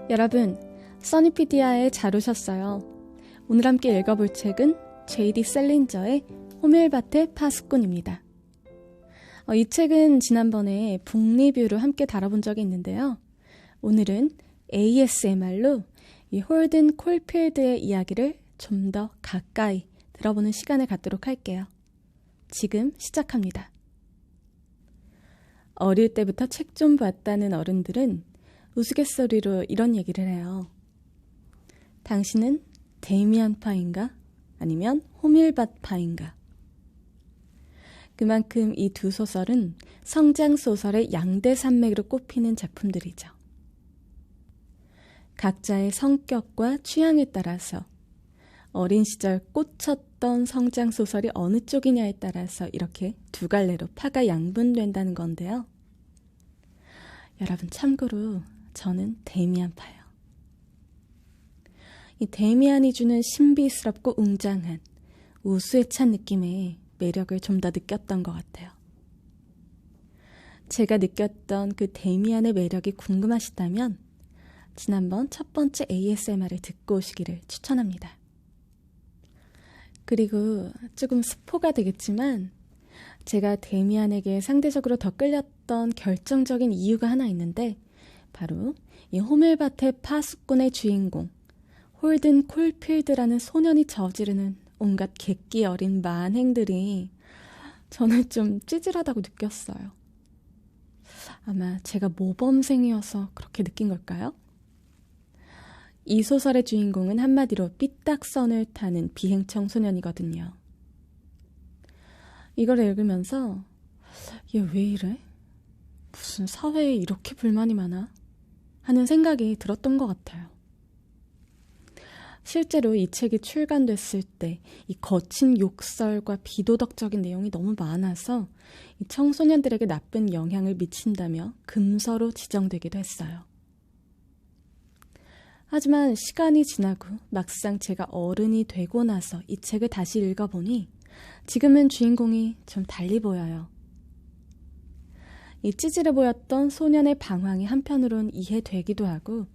여러분, 써니피디아에 잘 오셨어요. 오늘 함께 읽어볼 책은 J.D. 셀린저의 호밀밭의 파수꾼입니다. 이 책은 지난번에 북리뷰로 함께 다뤄본 적이 있는데요. 오늘은 ASMR로 이 홀든 콜필드의 이야기를 좀 더 가까이 들어보는 시간을 갖도록 할게요. 지금 시작합니다. 어릴 때부터 책 좀 봤다는 어른들은 우스갯소리로 이런 얘기를 해요. 당신은 데이미안 파인가? 아니면 호밀밭 파인가? 그만큼 이 두 소설은 성장소설의 양대 산맥으로 꼽히는 작품들이죠. 각자의 성격과 취향에 따라서 어린 시절 꽂혔던 성장소설이 어느 쪽이냐에 따라서 이렇게 두 갈래로 파가 양분된다는 건데요. 여러분, 참고로 저는 데이미안 파예요. 이 데이미안이 주는 신비스럽고 웅장한 우수에 찬 느낌의 매력을 좀 더 느꼈던 것 같아요. 제가 느꼈던 그 데이미안의 매력이 궁금하시다면 지난번 첫 번째 ASMR을 듣고 오시기를 추천합니다. 그리고 조금 스포가 되겠지만 제가 데이미안에게 상대적으로 더 끌렸던 결정적인 이유가 하나 있는데 바로 이 호밀밭의 파수꾼의 주인공 홀든 콜필드라는 소년이 저지르는 온갖 객기 어린 만행들이 저는 좀 찌질하다고 느꼈어요. 아마 제가 모범생이어서 그렇게 느낀 걸까요? 이 소설의 주인공은 한마디로 삐딱선을 타는 비행청소년이거든요. 이걸 읽으면서 얘 왜 이래? 무슨 사회에 이렇게 불만이 많아? 하는 생각이 들었던 것 같아요. 실제로 이 책이 출간됐을 때 이 거친 욕설과 비도덕적인 내용이 너무 많아서 이 청소년들에게 나쁜 영향을 미친다며 금서로 지정되기도 했어요. 하지만 시간이 지나고 막상 제가 어른이 되고 나서 이 책을 다시 읽어보니 지금은 주인공이 좀 달리 보여요. 이 찌질해 보였던 소년의 방황이 한편으론 이해되기도 하고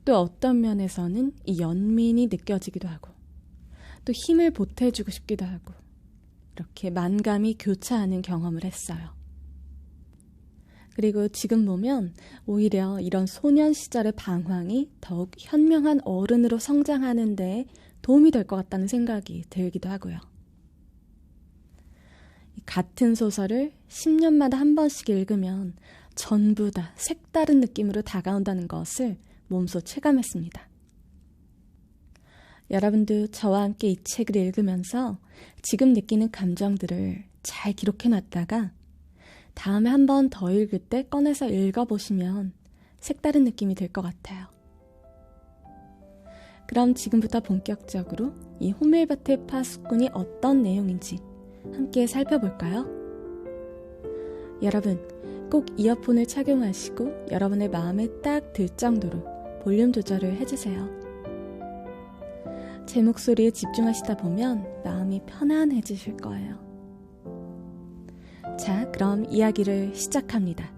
또 어떤 면에서는 이 연민이 느껴지기도 하고 또 힘을 보태주고 싶기도 하고 이렇게 만감이 교차하는 경험을 했어요. 그리고 지금 보면 오히려 이런 소년 시절의 방황이 더욱 현명한 어른으로 성장하는 데 도움이 될 것 같다는 생각이 들기도 하고요. 같은 소설을 10년마다 한 번씩 읽으면 전부 다 색다른 느낌으로 다가온다는 것을 몸소 체감했습니다. 여러분도 저와 함께 이 책을 읽으면서 지금 느끼는 감정들을 잘 기록해놨다가 다음에 한 번 더 읽을 때 꺼내서 읽어보시면 색다른 느낌이 들 것 같아요. 그럼 지금부터 본격적으로 이 호밀밭의 파수꾼이 어떤 내용인지 함께 살펴볼까요? 여러분, 꼭 이어폰을 착용하시고 여러분의 마음에 딱 들 정도로 볼륨 조절을 해주세요. 제 목소리에 집중하시다 보면 마음이 편안해지실 거예요. 자, 그럼 이야기를 시작합니다.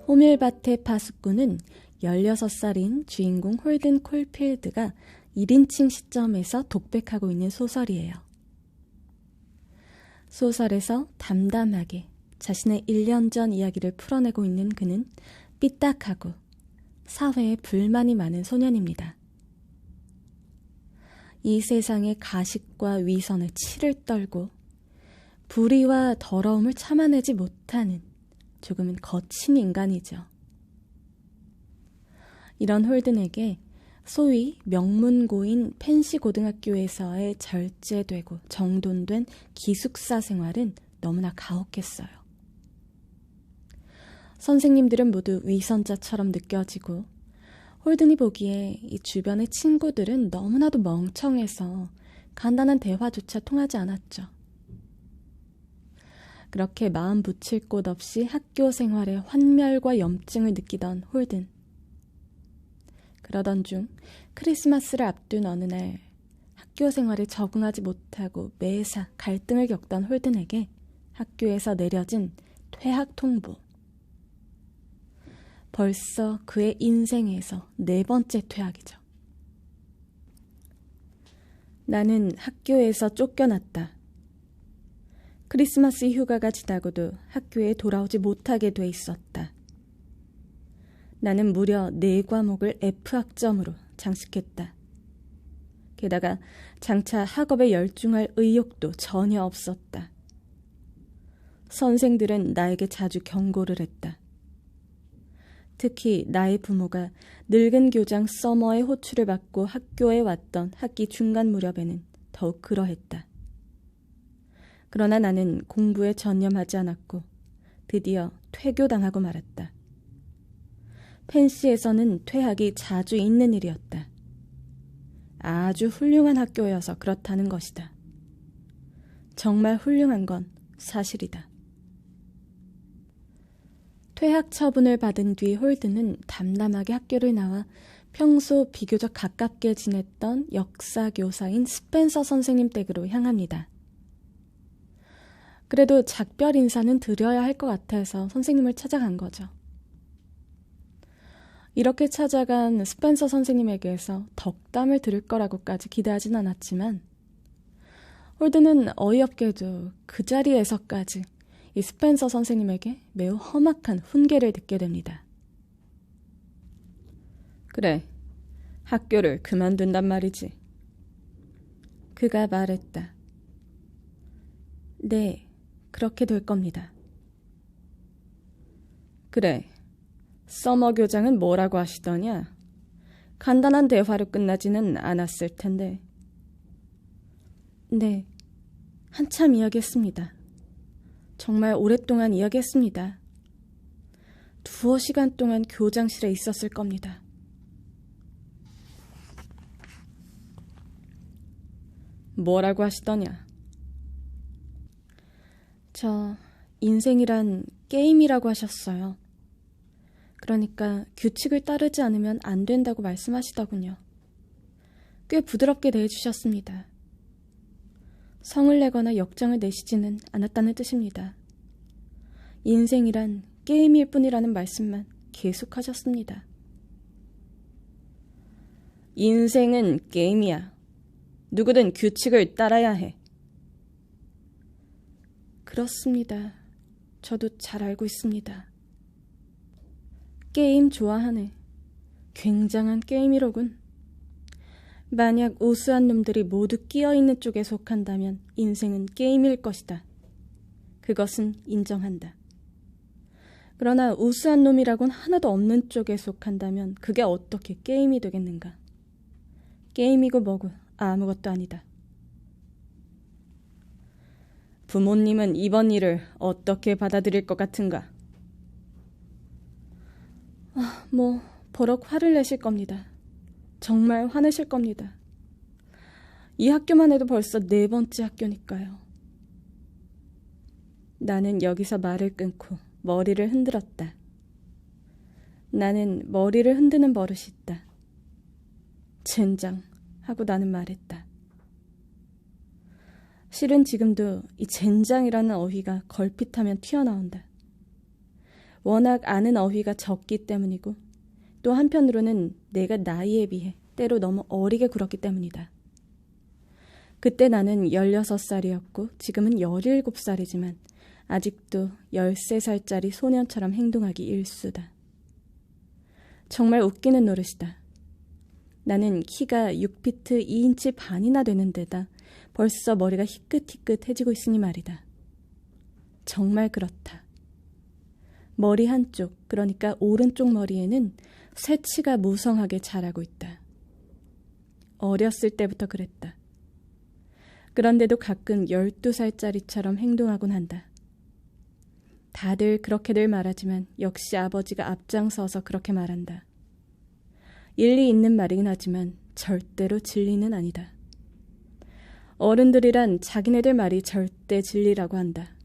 호밀밭의 파수꾼은 16살인 주인공 홀든 콜필드가 1인칭 시점에서 독백하고 있는 소설이에요. 소설에서 담담하게 자신의 1년 전 이야기를 풀어내고 있는 그는 삐딱하고 사회에 불만이 많은 소년입니다. 이 세상의 가식과 위선에 치를 떨고 불의와 더러움을 참아내지 못하는 조금은 거친 인간이죠. 이런 홀든에게 소위 명문고인 펜시 고등학교에서의 절제되고 정돈된 기숙사 생활은 너무나 가혹했어요. 선생님들은 모두 위선자처럼 느껴지고 홀든이 보기에 이 주변의 친구들은 너무나도 멍청해서 간단한 대화조차 통하지 않았죠. 그렇게 마음 붙일 곳 없이 학교 생활에 환멸과 염증을 느끼던 홀든. 그러던 중 크리스마스를 앞둔 어느 날 학교 생활에 적응하지 못하고 매사 갈등을 겪던 홀든에게 학교에서 내려진 퇴학 통보. 벌써 그의 인생에서 4번째 퇴학이죠. 나는 학교에서 쫓겨났다. 크리스마스 휴가가 지나고도 학교에 돌아오지 못하게 돼 있었다. 나는 무려 4과목을 F학점으로 장식했다. 게다가 장차 학업에 열중할 의욕도 전혀 없었다. 선생들은 나에게 자주 경고를 했다. 특히 나의 부모가 늙은 교장 서머의 호출을 받고 학교에 왔던 학기 중간 무렵에는 더욱 그러했다. 그러나 나는 공부에 전념하지 않았고 드디어 퇴교당하고 말았다. 펜시에서는 퇴학이 자주 있는 일이었다. 아주 훌륭한 학교여서 그렇다는 것이다. 정말 훌륭한 건 사실이다. 퇴학 처분을 받은 뒤 홀든은 담담하게 학교를 나와 평소 비교적 가깝게 지냈던 역사 교사인 스펜서 선생님 댁으로 향합니다. 그래도 작별 인사는 드려야 할 것 같아서 선생님을 찾아간 거죠. 이렇게 찾아간 스펜서 선생님에게서 덕담을 들을 거라고까지 기대하진 않았지만 홀든은 어이없게도 그 자리에서까지 이 스펜서 선생님에게 매우 험악한 훈계를 듣게 됩니다. 그래, 학교를 그만둔단 말이지. 그가 말했다. 네, 그렇게 될 겁니다. 그래, 서머 교장은 뭐라고 하시더냐? 간단한 대화로 끝나지는 않았을 텐데. 네, 한참 이야기했습니다. 정말 오랫동안 이야기했습니다. 2시간 동안 교장실에 있었을 겁니다. 뭐라고 하시더냐? 저 인생이란 게임이라고 하셨어요. 그러니까 규칙을 따르지 않으면 안 된다고 말씀하시더군요. 꽤 부드럽게 대해주셨습니다. 성을 내거나 역정을 내시지는 않았다는 뜻입니다. 인생이란 게임일 뿐이라는 말씀만 계속하셨습니다. 인생은 게임이야. 누구든 규칙을 따라야 해. 그렇습니다. 저도 잘 알고 있습니다. 게임 좋아하네. 굉장한 게임이로군. 만약 우수한 놈들이 모두 끼어있는 쪽에 속한다면 인생은 게임일 것이다. 그것은 인정한다. 그러나 우수한 놈이라곤 하나도 없는 쪽에 속한다면 그게 어떻게 게임이 되겠는가? 게임이고 뭐고 아무것도 아니다. 부모님은 이번 일을 어떻게 받아들일 것 같은가? 버럭 화를 내실 겁니다. 정말 화내실 겁니다. 이 학교만 해도 벌써 4번째 학교니까요. 나는 여기서 말을 끊고 머리를 흔들었다. 나는 머리를 흔드는 버릇이 있다. 젠장 하고 나는 말했다. 실은 지금도 이 젠장이라는 어휘가 걸핏하면 튀어나온다. 워낙 아는 어휘가 적기 때문이고 또 한편으로는 내가 나이에 비해 때로 너무 어리게 굴었기 때문이다. 그때 나는 16살이었고 지금은 17살이지만 아직도 13살짜리 소년처럼 행동하기 일쑤다. 정말 웃기는 노릇이다. 나는 키가 6피트 2인치 반이나 되는 데다 벌써 머리가 희끗희끗해지고 있으니 말이다. 정말 그렇다. 머리 한쪽, 그러니까 오른쪽 머리에는 새치가 무성하게 자라고 있다. 어렸을 때부터 그랬다. 그런데도 가끔 12살짜리처럼 행동하곤 한다. 다들 그렇게들 말하지만 역시 아버지가 앞장서서 그렇게 말한다. 일리 있는 말이긴 하지만 절대로 진리는 아니다. 어른들이란 자기네들 말이 절대 진리라고 한다.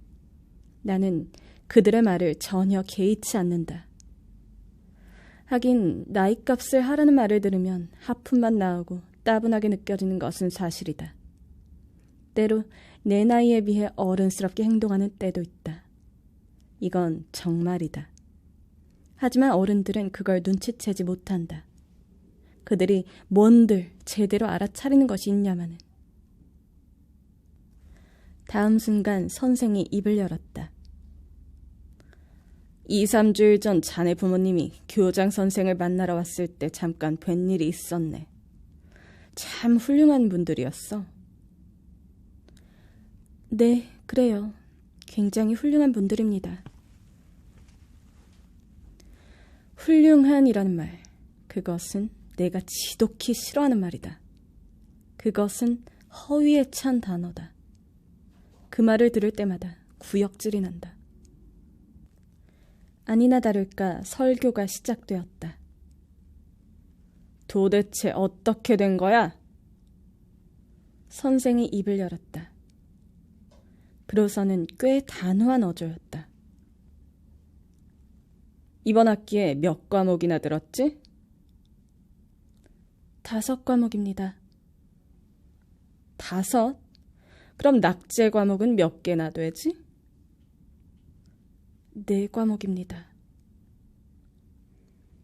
나는 그들의 말을 전혀 개의치 않는다. 하긴 나이값을 하라는 말을 들으면 하품만 나오고 따분하게 느껴지는 것은 사실이다. 때로 내 나이에 비해 어른스럽게 행동하는 때도 있다. 이건 정말이다. 하지만 어른들은 그걸 눈치채지 못한다. 그들이 뭔들 제대로 알아차리는 것이 있냐마는. 다음 순간 선생이 입을 열었다. 2, 3주일 전 자네 부모님이 교장 선생을 만나러 왔을 때 잠깐 뵌 일이 있었네. 참 훌륭한 분들이었어. 네, 그래요. 굉장히 훌륭한 분들입니다. 훌륭한이라는 말, 그것은 내가 지독히 싫어하는 말이다. 그것은 허위에 찬 단어다. 그 말을 들을 때마다 구역질이 난다. 아니나 다를까 설교가 시작되었다. 도대체 어떻게 된 거야? 선생이 입을 열었다. 그로서는 꽤 단호한 어조였다. 이번 학기에 몇 과목이나 들었지? 5과목입니다. 5? 그럼 낙제 과목은 몇 개나 되지? 4과목입니다.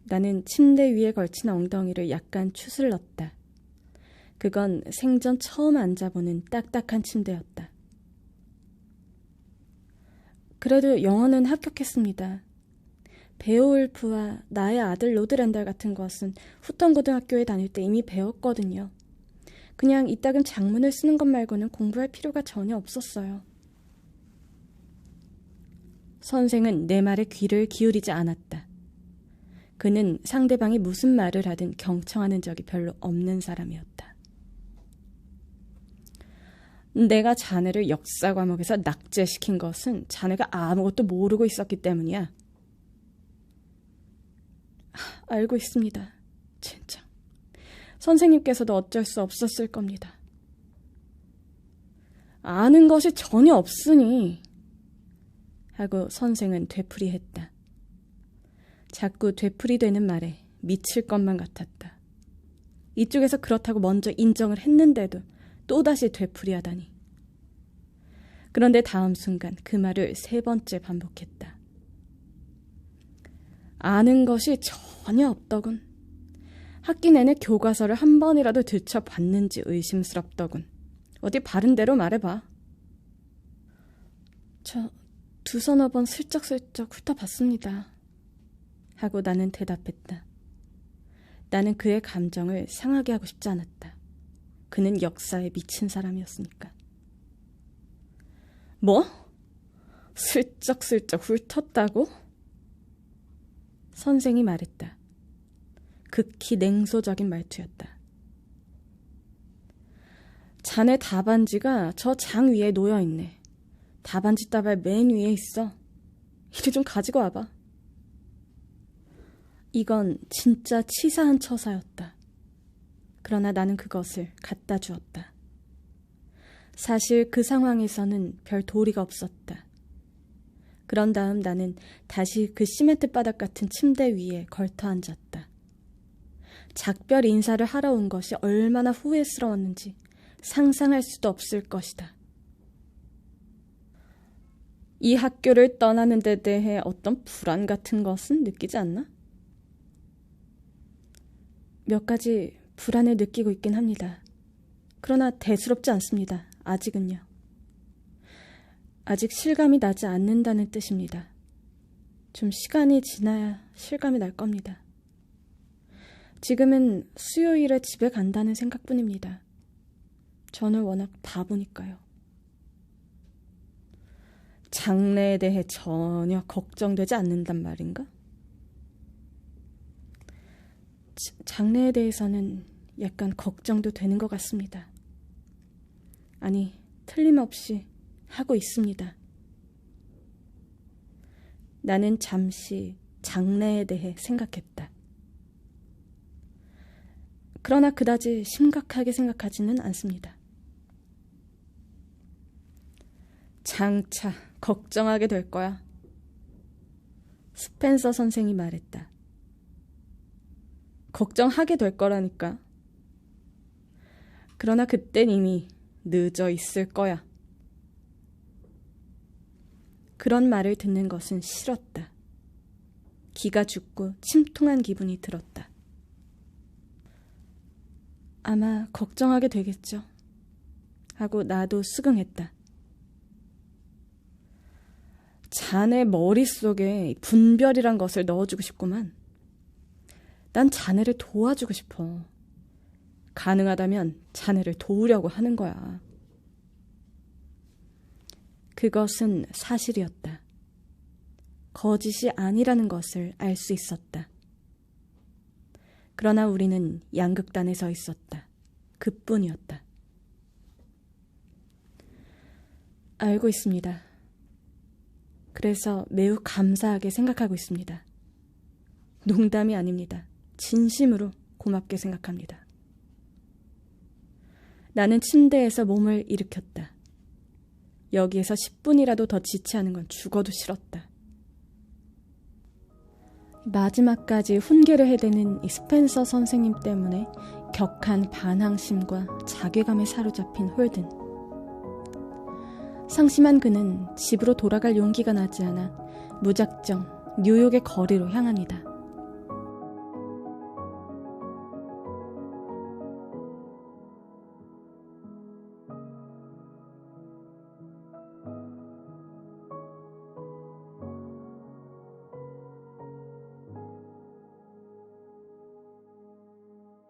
나는 침대 위에 걸친 엉덩이를 약간 추슬렀다. 그건 생전 처음 앉아보는 딱딱한 침대였다. 그래도 영어는 합격했습니다. 베오울프와 나의 아들 로드랜달 같은 것은 후턴 고등학교에 다닐 때 이미 배웠거든요. 그냥 이따금 작문을 쓰는 것 말고는 공부할 필요가 전혀 없었어요. 선생은 내 말에 귀를 기울이지 않았다. 그는 상대방이 무슨 말을 하든 경청하는 적이 별로 없는 사람이었다. 내가 자네를 역사 과목에서 낙제시킨 것은 자네가 아무것도 모르고 있었기 때문이야. 알고 있습니다. 진짜. 선생님께서도 어쩔 수 없었을 겁니다. 아는 것이 전혀 없으니 하고 선생은 되풀이했다. 자꾸 되풀이되는 말에 미칠 것만 같았다. 이쪽에서 그렇다고 먼저 인정을 했는데도 또다시 되풀이하다니. 그런데 다음 순간 그 말을 3번째 반복했다. 아는 것이 전혀 없더군. 학기 내내 교과서를 한 번이라도 들춰봤는지 의심스럽더군. 어디 바른 대로 말해봐. 저 2-3번 슬쩍슬쩍 훑어봤습니다. 하고 나는 대답했다. 나는 그의 감정을 상하게 하고 싶지 않았다. 그는 역사에 미친 사람이었으니까. 뭐? 슬쩍슬쩍 훑었다고? 선생이 말했다. 극히 냉소적인 말투였다. 자네 답안지가 저 장 위에 놓여있네. 답안지 따발 맨 위에 있어. 이리 좀 가지고 와봐. 이건 진짜 치사한 처사였다. 그러나 나는 그것을 갖다 주었다. 사실 그 상황에서는 별 도리가 없었다. 그런 다음 나는 다시 그 시멘트 바닥 같은 침대 위에 걸터 앉았다. 작별 인사를 하러 온 것이 얼마나 후회스러웠는지 상상할 수도 없을 것이다. 이 학교를 떠나는 데 대해 어떤 불안 같은 것은 느끼지 않나? 몇 가지 불안을 느끼고 있긴 합니다. 그러나 대수롭지 않습니다. 아직은요. 아직 실감이 나지 않는다는 뜻입니다. 좀 시간이 지나야 실감이 날 겁니다. 지금은 수요일에 집에 간다는 생각뿐입니다. 저는 워낙 바보니까요. 장래에 대해 전혀 걱정되지 않는단 말인가? 장래에 대해서는 약간 걱정도 되는 것 같습니다. 아니, 틀림없이 하고 있습니다. 나는 잠시 장래에 대해 생각했다. 그러나 그다지 심각하게 생각하지는 않습니다. 장차 걱정하게 될 거야. 스펜서 선생이 말했다. 걱정하게 될 거라니까. 그러나 그땐 이미 늦어 있을 거야. 그런 말을 듣는 것은 싫었다. 기가 죽고 침통한 기분이 들었다. 아마 걱정하게 되겠죠. 하고 나도 수긍했다. 자네 머릿속에 분별이란 것을 넣어주고 싶구만. 난 자네를 도와주고 싶어. 가능하다면 자네를 도우려고 하는 거야. 그것은 사실이었다. 거짓이 아니라는 것을 알 수 있었다. 그러나 우리는 양극단에 서 있었다. 그뿐이었다. 알고 있습니다. 그래서 매우 감사하게 생각하고 있습니다. 농담이 아닙니다. 진심으로 고맙게 생각합니다. 나는 침대에서 몸을 일으켰다. 여기에서 10분이라도 더 지체하는 건 죽어도 싫었다. 마지막까지 훈계를 해대는 이 스펜서 선생님 때문에 격한 반항심과 자괴감에 사로잡힌 홀든. 상심한 그는 집으로 돌아갈 용기가 나지 않아 무작정 뉴욕의 거리로 향합니다.